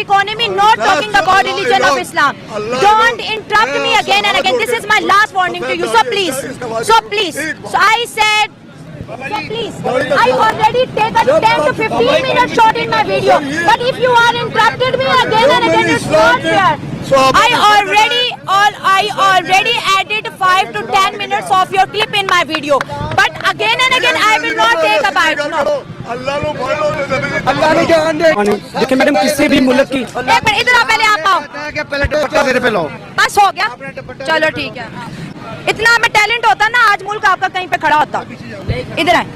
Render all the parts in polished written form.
economy, not talking about religion of Islam. Don't interrupt me again and again. This is my last warning to you. So please. So I said, I already take a 10 to 15 minute short in my video. But if you are interrupted me again and again, it's not fair. I already added 5 to 10 minutes of your clip in my video. But again and again, I will not take a bite. No. अल्लाह ने क्या अंडे देखिए madam किसी भी मुल्क की एक minute इधर आओ, पहले आप आओ। पहले दुपट्टा मेरे पे लाओ। बस हो गया, चलो ठीक है। इतना में टैलेंट होता ना, आज मुल्क आपका कहीं पे खड़ा होता। इधर आए।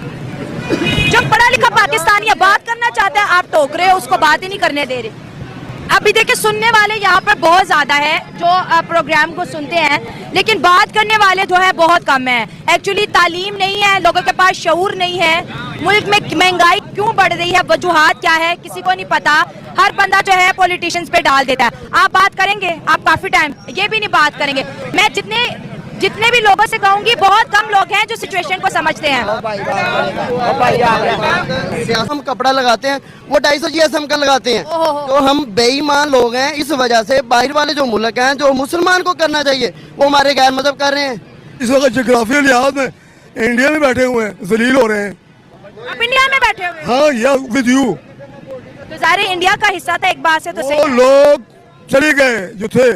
जो पढ़ा लिखा पाकिस्तानी है, बात करना चाहता है, आप टोक रहे हो, उसको बात ही नहीं करने दे रहे। अभी देखिए सुनने वाले यहाँ पर बहुत ज्यादा है जो प्रोग्राम को सुनते हैं, लेकिन बात करने वाले जो है बहुत कम है। एक्चुअली तालीम नहीं है, लोगों के पास शऊर नहीं है। मुल्क में महंगाई क्यों बढ़ रही है, वजूहात क्या है, किसी को नहीं पता। हर बंदा जो है पॉलिटिशियंस पे डाल देता है। आप बात करेंगे, आप काफी टाइम ये भी नहीं बात करेंगे। मैं जितने भी लोगों से कहूंगी, बहुत कम लोग हैं जो सिचुएशन को समझते हैं। हम कपड़ा लगाते हैं, वो 250 GSM का लगाते हैं। तो हम बेईमान लोग हैं। इस वजह से बाहर वाले जो मुल्क हैं, जो मुसलमान को करना चाहिए, वो हमारे गैर मजहब कर रहे हैं। इस वक्त जोग्राफिकल लिहाज में इंडिया में बैठे हुए हैं, जलील हो रहे हैं। आप इंडिया में बैठे हुए? हाँ, या विद यू। तो सारे इंडिया का हिस्सा था एक बात से तो वो लोग चले गए जो थे।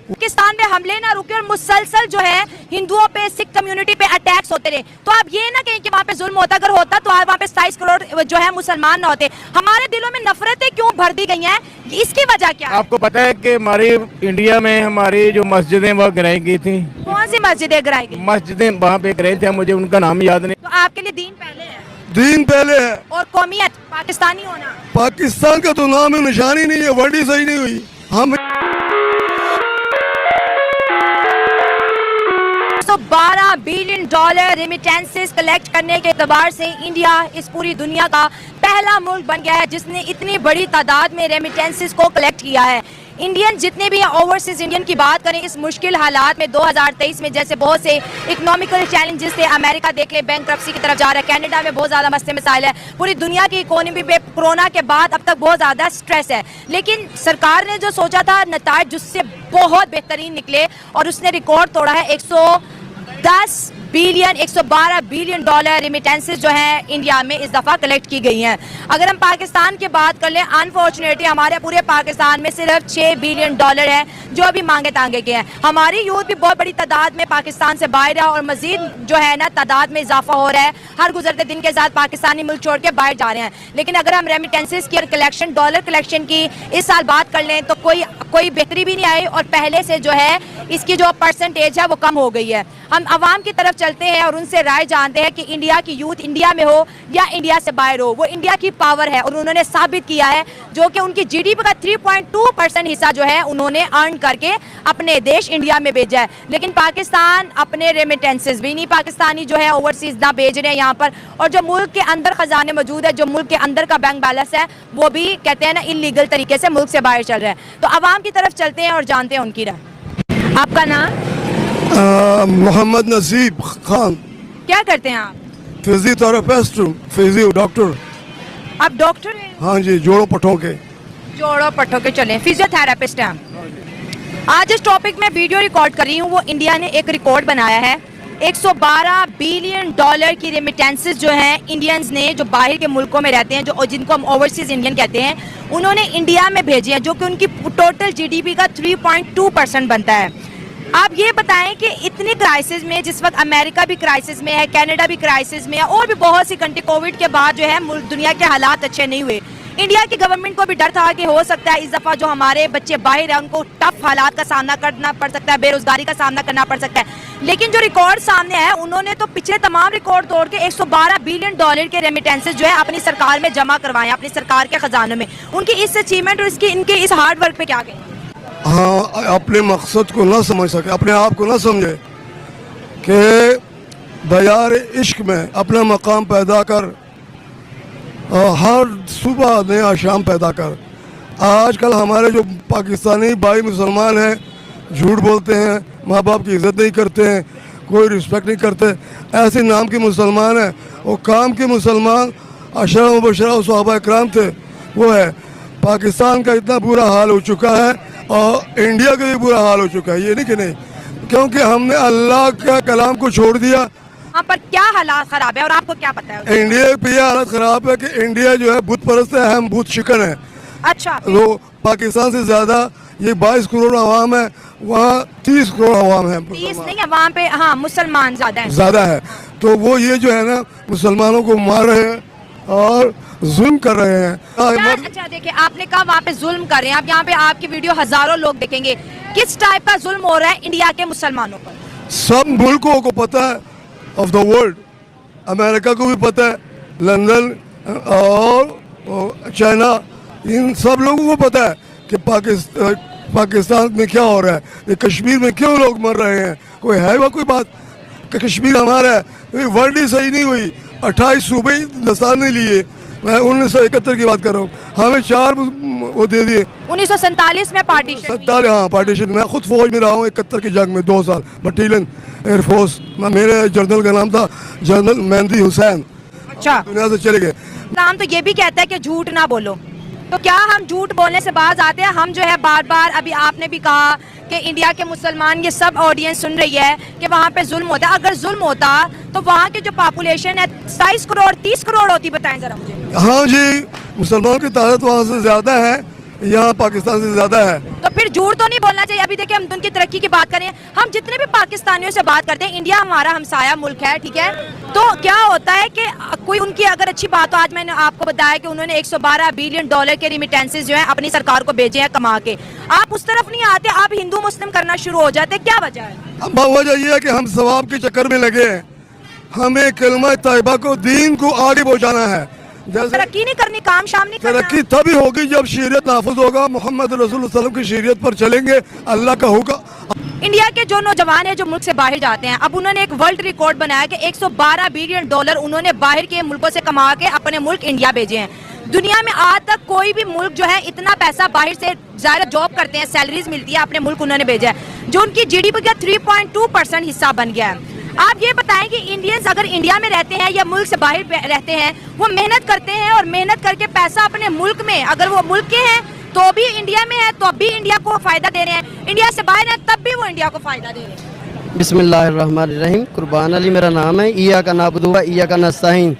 पाकिस्तान में हमले ना रुके और मुसलसल जो है हिंदुओं पे, सिख कम्युनिटी पे अटैक्स होते रहे। तो आप ये ना कहें कि वहाँ पे जुल्म होता, अगर होता तो वहाँ पे 27 करोड़ जो है मुसलमान ना होते। हमारे दिलों में नफरतें क्यों भर दी गई हैं, इसकी वजह क्या है? आपको पता है कि हमारी इंडिया में हमारी जो मस्जिदें वह गिराई गई थी। कौन सी मस्जिदें गिराई गई? मस्जिदें वहाँ पे गिराई थी, मुझे उनका नाम याद नहीं। तो आपके लिए दीन पहले है? दीन पहले है और कौमियत पाकिस्तानी होना। पाकिस्तान का तो नाम है, निशानी नहीं है, वर्ड ही सही नहीं हुई। हम 12 बिलियन डॉलर रेमिटेंसेस कलेक्ट करने के एतबार से इंडिया इस पूरी दुनिया का पहला मुल्क बन गया है जिसने इतनी बड़ी तादाद में रेमिटेंसेस को कलेक्ट किया है। इंडियन जितने भी ओवरसीज इंडियन की बात करें, इस मुश्किल हालात में 2023 में जैसे बहुत से इकोनॉमिकल चैलेंजेस थे, अमेरिका देख ले बैंकरप्सी की तरफ जा रहा है, कनाडा में बहुत ज़्यादा मसले मसाइल है, पूरी दुनिया की इकोनॉमी पे कोरोना के बाद अब तक बहुत ज़्यादा स्ट्रेस है। लेकिन सरकार ने जो सोचा था, नताइज उससे बहुत बेहतरीन निकले और उसने रिकॉर्ड तोड़ा है। 112 बिलियन डॉलर रेमिटेंसेस जो है इंडिया में इस दफ़ा कलेक्ट की गई हैं। अगर हम पाकिस्तान की बात कर लें, अनफॉर्चुनेटली हमारे पूरे पाकिस्तान में सिर्फ 6 बिलियन डॉलर है जो अभी मांगे तांगे के हैं। हमारी यूथ भी बहुत बड़ी तादाद में पाकिस्तान से बाहर है और मजीद जो है ना तादाद में इजाफा हो रहा है। हर गुजरते दिन के साथ पाकिस्तानी मुल्क छोड़ के बाहर जा रहे हैं। लेकिन अगर हम रेमिटेंसेस की और कलेक्शन, डॉलर कलेक्शन की इस साल बात कर लें तो कोई बेहतरी भी नहीं आई और पहले से जो है इसकी जो परसेंटेज है वो कम हो गई है। हम अवाम की तरफ चलते हैं और उनसे राय जानते हैं कि इंडिया की यूथ इंडिया में हो या इंडिया से बाहर हो, वो इंडिया की पावर है और उन्होंने साबित किया है, जो कि उनकी जीडीपी का 3.2% हिस्सा जो है उन्होंने अर्न करके अपने देश इंडिया में भेजा है। लेकिन पाकिस्तान अपने रेमिटेंसेस भी नहीं, पाकिस्तानी जो है ओवरसीज ना भेज रहे हैं यहाँ पर, और जो मुल्क के अंदर खजाने मौजूद है, जो मुल्क के अंदर का बैंक बैलेंस है, वो भी कहते हैं ना इलीगल तरीके से मुल्क से बाहर चल रहा है। तो अवाम की तरफ चलते हैं और जानते हैं उनकी राय। आपका नाम? मोहम्मद नसीब खान। क्या करते हैं आप? Physiotherapist, physio doctor. आप डॉक्टर हैं? हाँ जी, जोड़ों पट्टों के। जोड़ों पट्टों के चले, फिजियोथेरेपिस्ट हैं हम। आज इस टॉपिक में वीडियो रिकॉर्ड कर रही हूँ। वो इंडिया ने एक रिकॉर्ड बनाया है, 112 बिलियन डॉलर की रेमिटेंसेस जो हैं इंडियंस ने, जो बाहर के मुल्कों में रहते हैं, जो जिनको हम ओवरसीज इंडियन कहते हैं, उन्होंने इंडिया में भेजी है, जो कि उनकी टोटल जीडीपी का 3.2% बनता है। आप ये बताएं कि इतनी क्राइसिस में, जिस वक्त अमेरिका भी क्राइसिस में है, कनाडा भी क्राइसिस में है और भी बहुत सी कंट्री, कोविड के बाद जो है मुल्क दुनिया के हालात अच्छे नहीं हुए, इंडिया की गवर्नमेंट को भी डर था कि हो सकता है इस दफ़ा जो हमारे बच्चे बाहर हैं उनको टफ हालात का सामना करना पड़ सकता है, बेरोजगारी का सामना करना पड़ सकता है। लेकिन जो रिकॉर्ड सामने है, उन्होंने तो पिछले तमाम रिकॉर्ड तोड़ के 112 बिलियन डॉलर के रेमिटेंसेस जो है अपनी सरकार में जमा करवाए, अपनी सरकार के खजानों में। उनकी इस अचीवमेंट और इनके इस हार्ड वर्क पे क्या कहें? हाँ, अपने मकसद को ना समझ सके, अपने आप को ना समझे कि दयार इश्क में अपना मकाम पैदा कर, हर सुबह नया शाम पैदा कर। आजकल हमारे जो पाकिस्तानी भाई मुसलमान हैं, झूठ बोलते हैं, माँ बाप की इज़्ज़त नहीं करते हैं, कोई रिस्पेक्ट नहीं करते। ऐसे नाम के मुसलमान हैं, वो काम के मुसलमान अशरा मुबशरा सहाबा इकराम थे, वो है। पाकिस्तान का इतना बुरा हाल हो चुका है और इंडिया का भी बुरा हाल हो चुका है, ये नहीं कि नहीं, क्योंकि हमने अल्लाह का कलाम को छोड़ दिया। वहाँ पर क्या हालात खराब है और आपको क्या पता है? इंडिया पे ये हालत खराब है कि इंडिया जो है बुत परस्त है, हम बुत शिकन है। अच्छा, तो पाकिस्तान से ज्यादा ये 22 करोड़ आवाम है, वहाँ 30 करोड़ आवाम है, 30 नहीं है वहाँ पे, हाँ मुसलमान ज्यादा है। तो वो ये जो है ना मुसलमानों को मार रहे हैं और जुल्म कर रहे हैं। अच्छा देखिए, आपने कहा वहाँ पे जुल्म कर रहे हैं, अब यहाँ पे आपकी वीडियो हजारों लोग देखेंगे, किस टाइप का जुल्म हो रहा है इंडिया के मुसलमानों पर? सब मुल्कों को पता है, ऑफ द वर्ल्ड, अमेरिका को भी पता है, लंदन और चाइना, इन सब लोगों को पता है कि पाकिस्तान में क्या हो रहा है, ये कश्मीर में क्यों लोग मर रहे हैं। कोई है वह कोई बात कि कश्मीर हमारा है? वर्ल्ड ही सही नहीं हुई, 28 सूबे हिंदुस्तान ने लिए, मैं 1971 की बात कर रहा हूँ, हमें 4 वो दे दिए। 1947 में पार्टीशन, हाँ पार्टीशन। मैं खुद फौज में रहा हूँ 71 की जंग में 2 साल, बटालियन एयरफोर्स। मेरे जनरल का नाम था जनरल मेहंदी हुसैन। अच्छा, दुनिया से चले गए। नाम तो ये भी कहता है कि झूठ ना बोलो, तो क्या हम झूठ बोलने से बाज आते हैं? हम जो है बार बार, अभी आपने भी कहा कि इंडिया के मुसलमान, ये सब ऑडियंस सुन रही है कि वहाँ पे जुल्म होता है। अगर जुल्म होता तो वहाँ की जो पॉपुलेशन है 27 करोड़ 30 करोड़ होती, बताएं जरा मुझे। हाँ जी, मुसलमानों की तादाद वहाँ से ज्यादा है, यहाँ पाकिस्तान से ज्यादा है। तो फिर झूठ तो नहीं बोलना चाहिए। अभी देखिए, हम उनकी तरक्की की बात करें, हम जितने भी पाकिस्तानियों से बात करते हैं, इंडिया हमारा हमसाया मुल्क है, ठीक है, तो क्या होता है कि कोई उनकी अगर अच्छी बात, तो आज मैंने आपको बताया कि उन्होंने 112 बिलियन डॉलर के रिमिटेंसेस जो है अपनी सरकार को भेजे हैं कमा के। आप उस तरफ नहीं आते, आप हिंदू मुस्लिम करना शुरू हो जाते, क्या वजह है? अब वजह यह है कि हम सवाब के चक्कर में लगे हैं, हमें कलमा तैयबा को, दीन को आगे पहुँचाना है। तरक्की नहीं करनी, काम शाम नहीं करना। तरक्की तभी होगी जब शरीयत नाफिज होगा, मोहम्मद रसूलुल्लाह सल्लल्लाहु अलैहि वसल्लम की शरीयत पर चलेंगे, अल्लाह का होगा। इंडिया के जो नौजवान है जो मुल्क से बाहर जाते हैं, अब उन्होंने एक वर्ल्ड रिकॉर्ड बनाया कि 112 बिलियन डॉलर उन्होंने बाहर के मुल्कों से कमा के अपने मुल्क इंडिया भेजे हैं। दुनिया में आज तक कोई भी मुल्क जो है इतना पैसा बाहर से ज़्यादा जॉब करते हैं, सैलरीज मिलती है, अपने मुल्क उन्होंने भेजा है, जो उनकी जीडीपी का 3.2% हिस्सा बन गया है। आप ये बताएं कि इंडियंस अगर इंडिया में रहते हैं या मुल्क से बाहर रहते हैं, वो मेहनत करते हैं और मेहनत करके पैसा अपने मुल्क में, अगर वो मुल्क के हैं तो भी इंडिया में है तो भी इंडिया को फायदा दे रहे हैं, इंडिया से बाहर है तब भी वो इंडिया को फायदा दे रहे हैं। बिस्मिल्लाहिर्रहमानिर्रहीम। कुर्बान अली मेरा नाम है, इय्याका नअबुदु व इय्याका नस्तईन।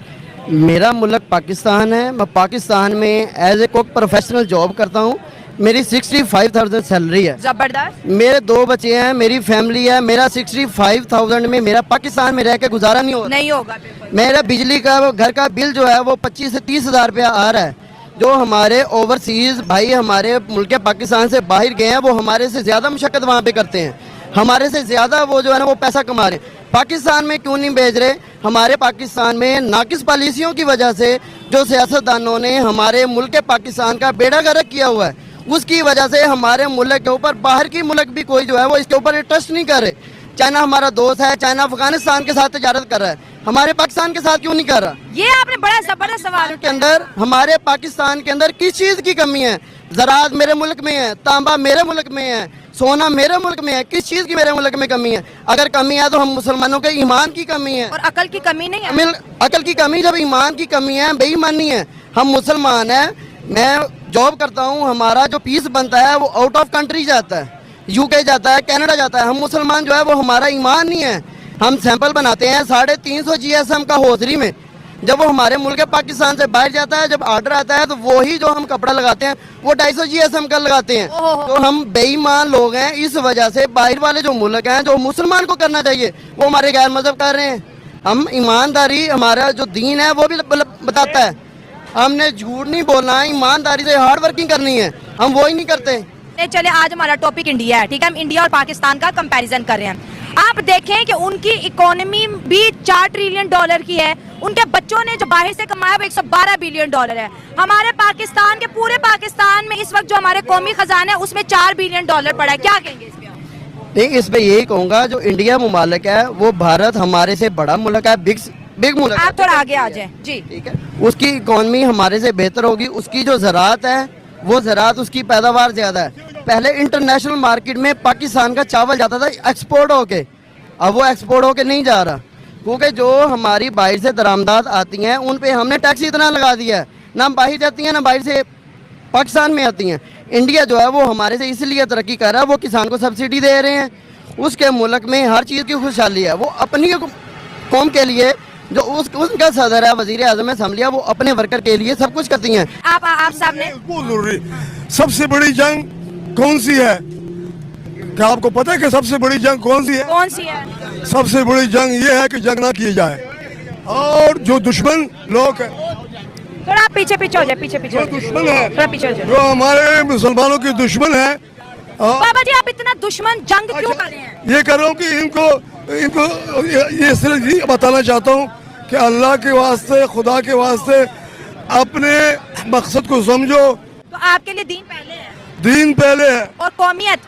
मेरा मुल्क पाकिस्तान है, मैं पाकिस्तान में as a cook professional job करता हूँ, मेरी 65,000 सैलरी है। जबरदस्त। मेरे 2 बच्चे हैं, मेरी फैमिली है, मेरा 65,000 में मेरा पाकिस्तान में रह के गुजारा नहीं होगा। मेरा बिजली का घर का बिल जो है वो 25 से 30 हज़ार रुपया आ रहा है। जो हमारे ओवरसीज भाई हमारे मुल्क पाकिस्तान से बाहर गए हैं, वो हमारे से ज़्यादा मशक्क़त वहाँ पे करते हैं, हमारे से ज़्यादा वो जो है ना वो पैसा कमा रहे हैं। पाकिस्तान में क्यों नहीं भेज रहे? हमारे पाकिस्तान में नाकिस पॉलिसियों की वजह से जो सियासतदानों ने हमारे मुल्क पाकिस्तान का बेड़ा गर्क किया हुआ है, उसकी वजह से हमारे मुल्क के ऊपर बाहर की मुल्क भी कोई जो है वो इसके ऊपर ट्रस्ट नहीं कर रहे। चाइना हमारा दोस्त है, चाइना अफगानिस्तान के साथ तजारत कर रहा है, हमारे पाकिस्तान के साथ क्यों नहीं कर रहा? ये आपने बड़ा जबरदस्त सवाल के अंदर हमारे पाकिस्तान के अंदर किस चीज़ की कमी है? ज़राअत मेरे मुल्क में है, तांबा मेरे मुल्क में है, सोना मेरे मुल्क में है, किस चीज़ की मेरे मुल्क में कमी है? अगर कमी है तो हम मुसलमानों के ईमान की कमी है और अकल की कमी नहीं है। अकल की कमी, जब ईमान की कमी है, बेईमानी है। हम मुसलमान हैं, मैं जॉब करता हूँ, हमारा जो फीस बनता है वो आउट ऑफ कंट्री जाता है, यूके जाता है, कनाडा जाता है। हम मुसलमान जो है वो हमारा ईमान नहीं है। हम सैंपल बनाते हैं 350 GSM का होजरी में, जब वो हमारे मुल्क पाकिस्तान से बाहर जाता है, जब ऑर्डर आता है तो वही जो हम कपड़ा लगाते हैं वो 250 GSM का लगाते हैं। तो हम बेईमान लोग हैं, इस वजह से बाहर वाले जो मुल्क हैं, जो मुसलमान को करना चाहिए वो हमारे गैर मजहब कर रहे हैं। हम ईमानदारी, हमारा जो दीन है वो भी बताता है, हमने झूठ नहीं बोलना है, ईमानदारी से हार्ड वर्किंग करनी है, हम वो ही नहीं करते। चले, आज हमारा टॉपिक इंडिया है, ठीक है, हम इंडिया और पाकिस्तान का कंपैरिजन कर रहे हैं। आप देखें कि उनकी इकोनॉमी भी 4 ट्रिलियन डॉलर की है, उनके बच्चों ने जो बाहर से कमाया वो 112 बिलियन डॉलर है। हमारे पाकिस्तान के पूरे पाकिस्तान में इस वक्त जो हमारे कौमी खजाना है उसमें 4 बिलियन डॉलर पड़ा है, क्या कहेंगे इस पे? नहीं, इस पे यही कहूँगा, जो इंडिया मुमालिक है वो भारत हमारे से बड़ा मुल्क है, बिग मुल्क। आप थोड़ा आगे आ जाए जी, ठीक है। उसकी इकोनॉमी हमारे से बेहतर होगी, उसकी जो ज़राअत है वो ज़राअत, उसकी पैदावार ज़्यादा है। पहले इंटरनेशनल मार्केट में पाकिस्तान का चावल जाता था एक्सपोर्ट होके, अब वो एक्सपोर्ट होके नहीं जा रहा, क्योंकि जो हमारी बाहर से दरामदात आती हैं उन पे हमने टैक्स इतना लगा दिया है, ना बाहर जाती हैं ना बाहर से पाकिस्तान में आती हैं। इंडिया जो है वो हमारे से इसलिए तरक्की कर रहा है, वो किसान को सब्सिडी दे रहे हैं, उसके मुल्क में हर चीज़ की खुशहाली है। वो अपनी कौम के लिए जो उनका सदर है, वजीर आजम है, असम्बलिया, वो अपने वर्कर के लिए सब कुछ करती हैं। आप सामने बहुत जरूरी। सबसे बड़ी जंग कौन सी है? क्या आपको पता है कि सबसे बड़ी जंग कौन सी है? कौन सी है? सबसे बड़ी जंग ये है कि जंग ना की जाए, और जो दुश्मन लोग हैं, थोड़ा आप पीछे हो जाए, पीछे हो जो जाए, दुश्मन है, थोड़ा पीछे हो जाए। जो हमारे मुसलमानों के दुश्मन है, बाबा जी आप इतना दुश्मन जंग क्यों कर रहे हैं? ये कर रहा हूँ कि इनको ये सिर्फ ये बताना चाहता हूँ कि अल्लाह के वास्ते, खुदा के वास्ते अपने मकसद को समझो। तो आपके लिए दीन पहले है दीन पहले है और कौमियत